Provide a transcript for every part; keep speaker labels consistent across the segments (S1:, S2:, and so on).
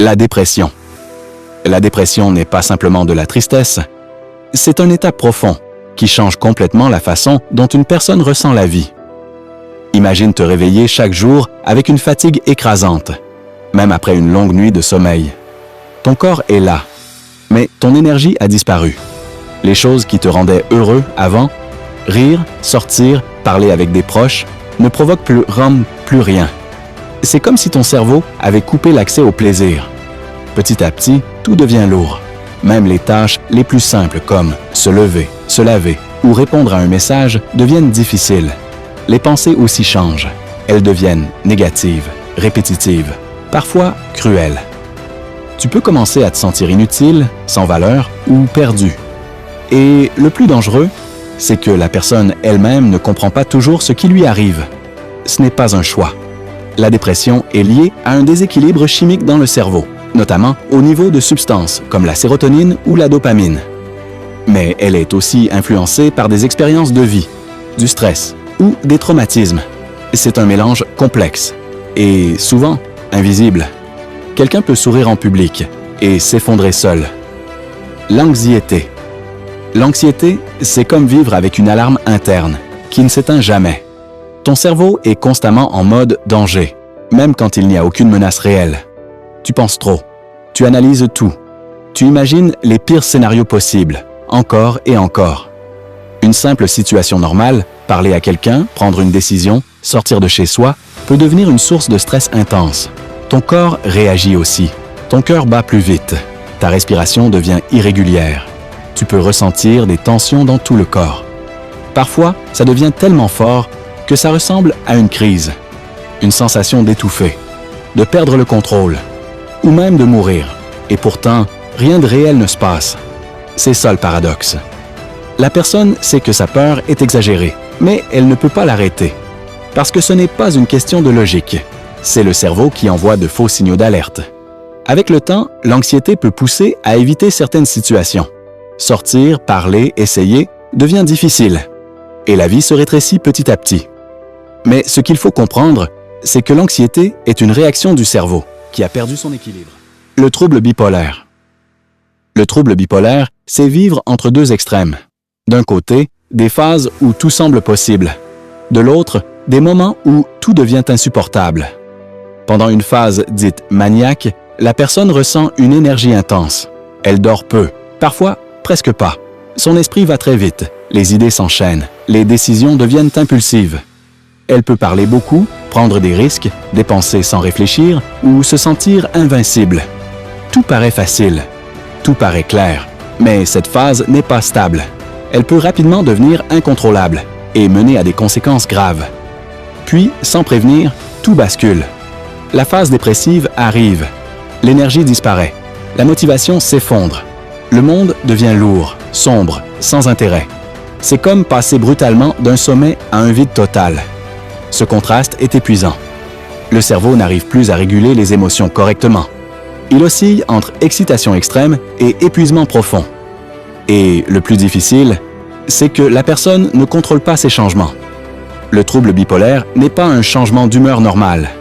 S1: La dépression. La dépression n'est pas simplement de la tristesse, c'est un état profond qui change complètement la façon dont une personne ressent la vie. Imagine te réveiller chaque jour avec une fatigue écrasante, même après une longue nuit de sommeil. Ton corps est là, mais ton énergie a disparu. Les choses qui te rendaient heureux avant, rire, sortir, parler avec des proches, ne provoquent plus rien. C'est comme si ton cerveau avait coupé l'accès au plaisir. Petit à petit, tout devient lourd. Même les tâches les plus simples comme se lever, se laver ou répondre à un message deviennent difficiles. Les pensées aussi changent. Elles deviennent négatives, répétitives, parfois cruelles. Tu peux commencer à te sentir inutile, sans valeur ou perdu. Et le plus dangereux, c'est que la personne elle-même ne comprend pas toujours ce qui lui arrive. Ce n'est pas un choix. La dépression est liée à un déséquilibre chimique dans le cerveau, notamment au niveau de substances comme la sérotonine ou la dopamine. Mais elle est aussi influencée par des expériences de vie, du stress ou des traumatismes. C'est un mélange complexe et souvent invisible. Quelqu'un peut sourire en public et s'effondrer seul. L'anxiété. L'anxiété, c'est comme vivre avec une alarme interne qui ne s'éteint jamais. Ton cerveau est constamment en mode danger, même quand il n'y a aucune menace réelle. Tu penses trop, tu analyses tout, tu imagines les pires scénarios possibles, encore et encore. Une simple situation normale, parler à quelqu'un, prendre une décision, sortir de chez soi, peut devenir une source de stress intense. Ton corps réagit aussi, ton cœur bat plus vite, ta respiration devient irrégulière. Tu peux ressentir des tensions dans tout le corps. Parfois, ça devient tellement fort que ça ressemble à une crise, une sensation d'étouffer, de perdre le contrôle, ou même de mourir. Et pourtant, rien de réel ne se passe. C'est ça le paradoxe. La personne sait que sa peur est exagérée, mais elle ne peut pas l'arrêter. Parce que ce n'est pas une question de logique. C'est le cerveau qui envoie de faux signaux d'alerte. Avec le temps, l'anxiété peut pousser à éviter certaines situations. Sortir, parler, essayer devient difficile. Et la vie se rétrécit petit à petit. Mais ce qu'il faut comprendre, c'est que l'anxiété est une réaction du cerveau qui a perdu son équilibre. Le trouble bipolaire. Le trouble bipolaire, c'est vivre entre deux extrêmes. D'un côté, des phases où tout semble possible. De l'autre, des moments où tout devient insupportable. Pendant une phase dite maniaque, la personne ressent une énergie intense. Elle dort peu, parfois presque pas. Son esprit va très vite, les idées s'enchaînent, les décisions deviennent impulsives. Elle peut parler beaucoup, prendre des risques, dépenser sans réfléchir ou se sentir invincible. Tout paraît facile, tout paraît clair, mais cette phase n'est pas stable. Elle peut rapidement devenir incontrôlable et mener à des conséquences graves. Puis, sans prévenir, tout bascule. La phase dépressive arrive. L'énergie disparaît. La motivation s'effondre. Le monde devient lourd, sombre, sans intérêt. C'est comme passer brutalement d'un sommet à un vide total. Ce contraste est épuisant. Le cerveau n'arrive plus à réguler les émotions correctement. Il oscille entre excitation extrême et épuisement profond. Et le plus difficile, c'est que la personne ne contrôle pas ces changements. Le trouble bipolaire n'est pas un changement d'humeur normal.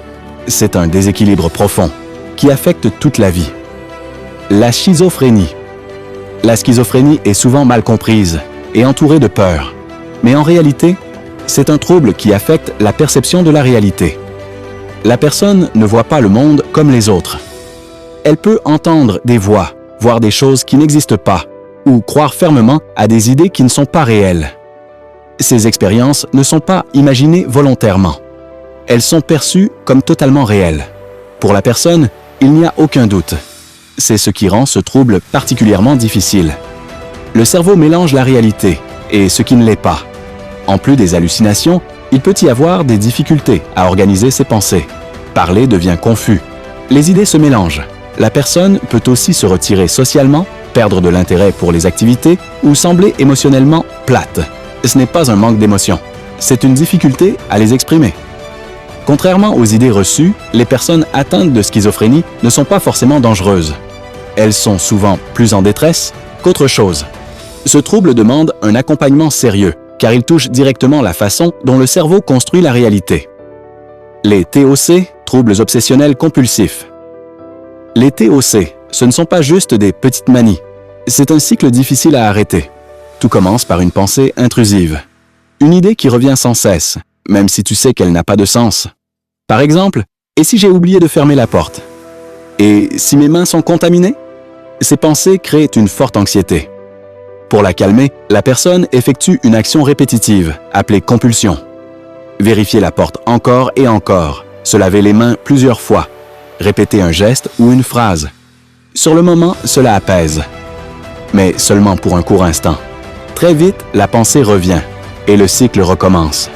S1: C'est un déséquilibre profond qui affecte toute la vie. La schizophrénie. La schizophrénie est souvent mal comprise et entourée de peur. Mais en réalité, c'est un trouble qui affecte la perception de la réalité. La personne ne voit pas le monde comme les autres. Elle peut entendre des voix, voir des choses qui n'existent pas, ou croire fermement à des idées qui ne sont pas réelles. Ces expériences ne sont pas imaginées volontairement. Elles sont perçues comme totalement réelles. Pour la personne, il n'y a aucun doute. C'est ce qui rend ce trouble particulièrement difficile. Le cerveau mélange la réalité et ce qui ne l'est pas. En plus des hallucinations, il peut y avoir des difficultés à organiser ses pensées. Parler devient confus. Les idées se mélangent. La personne peut aussi se retirer socialement, perdre de l'intérêt pour les activités ou sembler émotionnellement plate. Ce n'est pas un manque d'émotion, c'est une difficulté à les exprimer. Contrairement aux idées reçues, les personnes atteintes de schizophrénie ne sont pas forcément dangereuses. Elles sont souvent plus en détresse qu'autre chose. Ce trouble demande un accompagnement sérieux, car il touche directement la façon dont le cerveau construit la réalité. Les TOC, troubles obsessionnels compulsifs. Les TOC, ce ne sont pas juste des petites manies. C'est un cycle difficile à arrêter. Tout commence par une pensée intrusive. Une idée qui revient sans cesse, même si tu sais qu'elle n'a pas de sens. Par exemple, et si j'ai oublié de fermer la porte? Et si mes mains sont contaminées? Ces pensées créent une forte anxiété. Pour la calmer, la personne effectue une action répétitive, appelée compulsion. Vérifier la porte encore et encore, se laver les mains plusieurs fois, répéter un geste ou une phrase. Sur le moment, cela apaise. Mais seulement pour un court instant. Très vite, la pensée revient et le cycle recommence.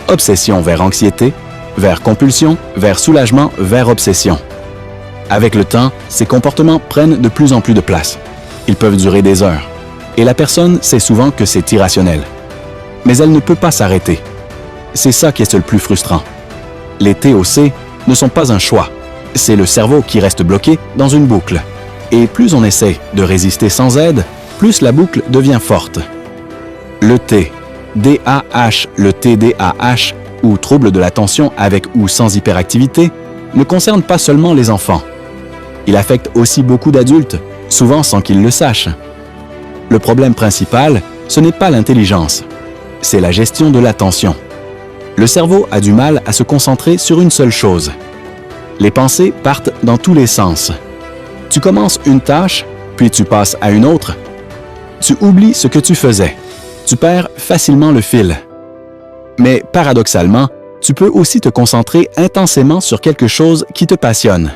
S1: Obsession vers anxiété, vers compulsion, vers soulagement, vers obsession. Avec le temps, ces comportements prennent de plus en plus de place. Ils peuvent durer des heures. Et la personne sait souvent que c'est irrationnel. Mais elle ne peut pas s'arrêter. C'est ça qui est le plus frustrant. Les TOC ne sont pas un choix. C'est le cerveau qui reste bloqué dans une boucle. Et plus on essaie de résister sans aide, plus la boucle devient forte. Le DAH, le TDAH, ou trouble de l'attention avec ou sans hyperactivité, ne concerne pas seulement les enfants. Il affecte aussi beaucoup d'adultes, souvent sans qu'ils le sachent. Le problème principal, ce n'est pas l'intelligence, c'est la gestion de l'attention. Le cerveau a du mal à se concentrer sur une seule chose. Les pensées partent dans tous les sens. Tu commences une tâche, puis tu passes à une autre. Tu oublies ce que tu faisais. Tu perds facilement le fil. Mais paradoxalement, tu peux aussi te concentrer intensément sur quelque chose qui te passionne.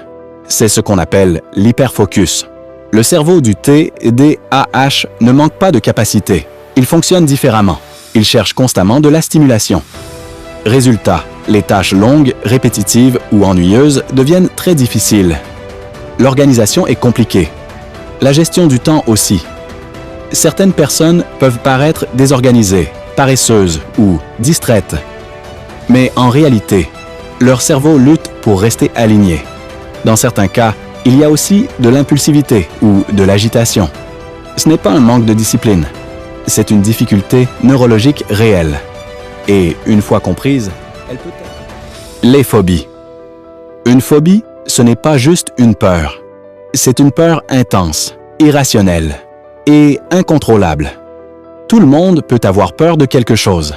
S1: C'est ce qu'on appelle l'hyperfocus. Le cerveau du TDAH ne manque pas de capacité. Il fonctionne différemment. Il cherche constamment de la stimulation. Résultat, les tâches longues, répétitives ou ennuyeuses deviennent très difficiles. L'organisation est compliquée. La gestion du temps aussi. Certaines personnes peuvent paraître désorganisées, paresseuses ou distraites. Mais en réalité, leur cerveau lutte pour rester aligné. Dans certains cas, il y a aussi de l'impulsivité ou de l'agitation. Ce n'est pas un manque de discipline. C'est une difficulté neurologique réelle. Et une fois comprise, elle peut être... Les phobies. Une phobie, ce n'est pas juste une peur. C'est une peur intense, irrationnelle et incontrôlable. Tout le monde peut avoir peur de quelque chose.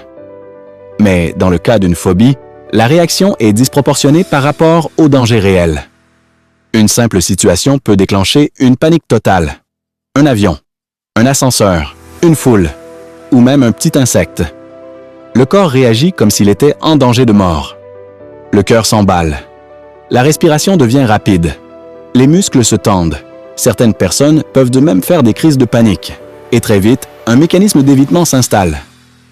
S1: Mais dans le cas d'une phobie, la réaction est disproportionnée par rapport au danger réel. Une simple situation peut déclencher une panique totale. Un avion, un ascenseur, une foule, ou même un petit insecte. Le corps réagit comme s'il était en danger de mort. Le cœur s'emballe. La respiration devient rapide. Les muscles se tendent. Certaines personnes peuvent de même faire des crises de panique. Et très vite, un mécanisme d'évitement s'installe.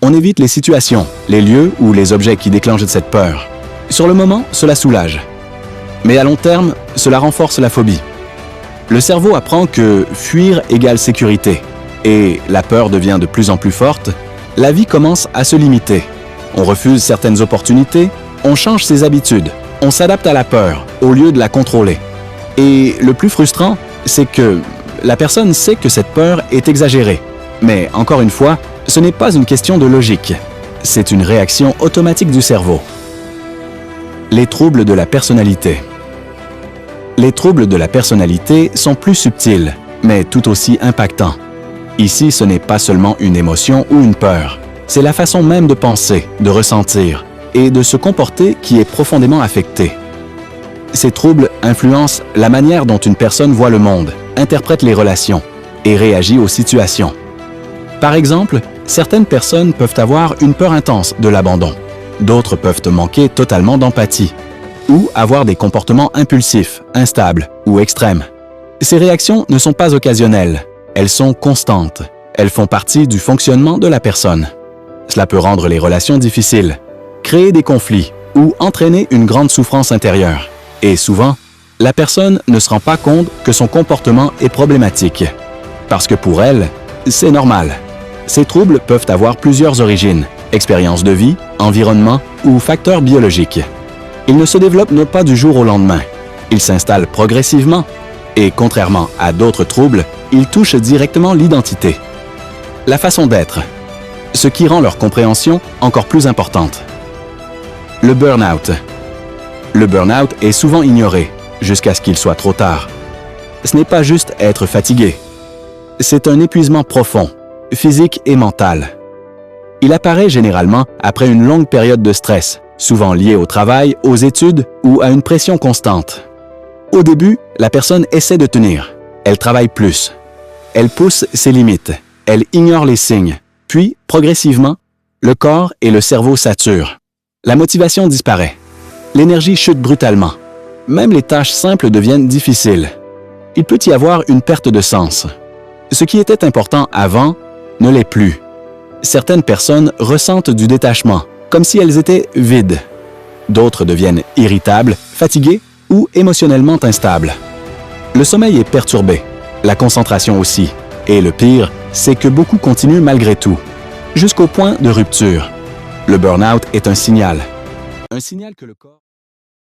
S1: On évite les situations, les lieux ou les objets qui déclenchent cette peur. Sur le moment, cela soulage. Mais à long terme, cela renforce la phobie. Le cerveau apprend que fuir égale sécurité. Et la peur devient de plus en plus forte. La vie commence à se limiter. On refuse certaines opportunités, on change ses habitudes, on s'adapte à la peur au lieu de la contrôler. Et le plus frustrant, c'est que la personne sait que cette peur est exagérée. Mais encore une fois, ce n'est pas une question de logique. C'est une réaction automatique du cerveau. Les troubles de la personnalité. Les troubles de la personnalité sont plus subtils, mais tout aussi impactants. Ici, ce n'est pas seulement une émotion ou une peur. C'est la façon même de penser, de ressentir et de se comporter qui est profondément affectée. Ces troubles influencent la manière dont une personne voit le monde, interprète les relations et réagit aux situations. Par exemple, certaines personnes peuvent avoir une peur intense de l'abandon. D'autres peuvent manquer totalement d'empathie ou avoir des comportements impulsifs, instables ou extrêmes. Ces réactions ne sont pas occasionnelles, elles sont constantes. Elles font partie du fonctionnement de la personne. Cela peut rendre les relations difficiles, créer des conflits ou entraîner une grande souffrance intérieure. Et souvent, la personne ne se rend pas compte que son comportement est problématique. Parce que pour elle, c'est normal. Ces troubles peuvent avoir plusieurs origines, expériences de vie, environnement ou facteurs biologiques. Ils ne se développent pas du jour au lendemain. Ils s'installent progressivement et, contrairement à d'autres troubles, ils touchent directement l'identité. La façon d'être, ce qui rend leur compréhension encore plus importante. Le burn-out. Le burn-out est souvent ignoré, jusqu'à ce qu'il soit trop tard. Ce n'est pas juste être fatigué. C'est un épuisement profond, physique et mental. Il apparaît généralement après une longue période de stress, souvent liée au travail, aux études ou à une pression constante. Au début, la personne essaie de tenir. Elle travaille plus. Elle pousse ses limites. Elle ignore les signes. Puis, progressivement, le corps et le cerveau saturent. La motivation disparaît. L'énergie chute brutalement. Même les tâches simples deviennent difficiles. Il peut y avoir une perte de sens. Ce qui était important avant ne l'est plus. Certaines personnes ressentent du détachement, comme si elles étaient vides. D'autres deviennent irritables, fatiguées ou émotionnellement instables. Le sommeil est perturbé, la concentration aussi. Et le pire, c'est que beaucoup continuent malgré tout, jusqu'au point de rupture. Le burn-out est un signal. Un signal que le corps...